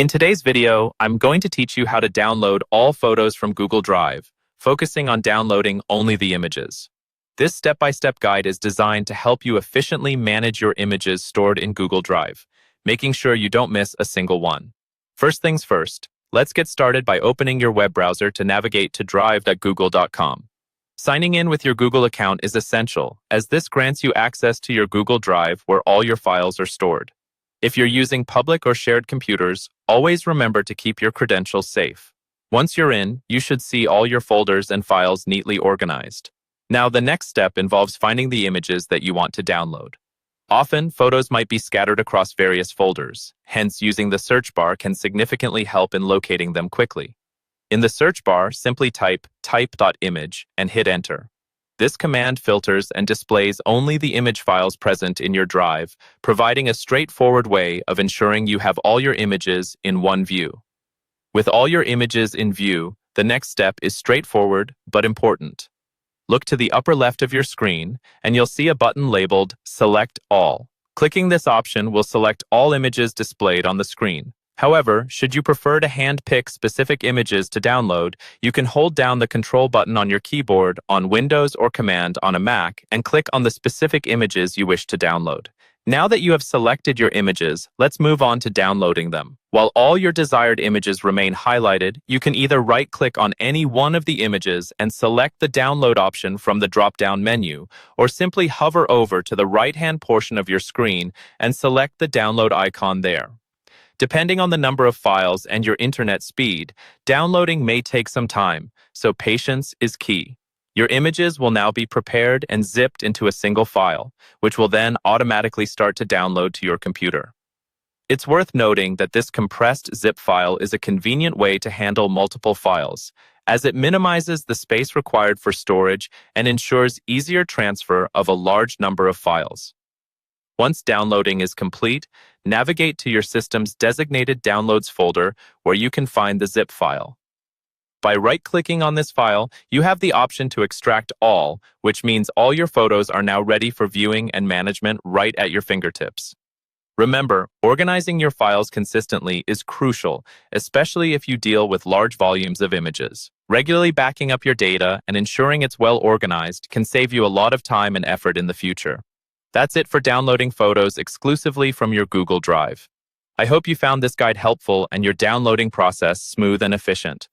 In today's video, I'm going to teach you how to download all photos from Google Drive, focusing on downloading only the images. This step-by-step guide is designed to help you efficiently manage your images stored in Google Drive, making sure you don't miss a single one. First things first, let's get started by opening your web browser to navigate to drive.google.com. Signing in with your Google account is essential, as this grants you access to your Google Drive where all your files are stored. If you're using public or shared computers, always remember to keep your credentials safe. Once you're in, you should see all your folders and files neatly organized. Now, the next step involves finding the images that you want to download. Often, photos might be scattered across various folders, hence using the search bar can significantly help in locating them quickly. In the search bar, simply type type.image and hit enter. This command filters and displays only the image files present in your drive, providing a straightforward way of ensuring you have all your images in one view. With all your images in view, the next step is straightforward but important. Look to the upper left of your screen, and you'll see a button labeled Select All. Clicking this option will select all images displayed on the screen. However, should you prefer to hand-pick specific images to download, you can hold down the Control button on your keyboard on Windows or Command on a Mac and click on the specific images you wish to download. Now that you have selected your images, let's move on to downloading them. While all your desired images remain highlighted, you can either right-click on any one of the images and select the download option from the drop-down menu, or simply hover over to the right-hand portion of your screen and select the download icon there. Depending on the number of files and your internet speed, downloading may take some time, so patience is key. Your images will now be prepared and zipped into a single file, which will then automatically start to download to your computer. It's worth noting that this compressed zip file is a convenient way to handle multiple files, as it minimizes the space required for storage and ensures easier transfer of a large number of files. Once downloading is complete, navigate to your system's designated Downloads folder where you can find the zip file. By right-clicking on this file, you have the option to extract all, which means all your photos are now ready for viewing and management right at your fingertips. Remember, organizing your files consistently is crucial, especially if you deal with large volumes of images. Regularly backing up your data and ensuring it's well organized can save you a lot of time and effort in the future. That's it for downloading photos exclusively from your Google Drive. I hope you found this guide helpful and your downloading process smooth and efficient.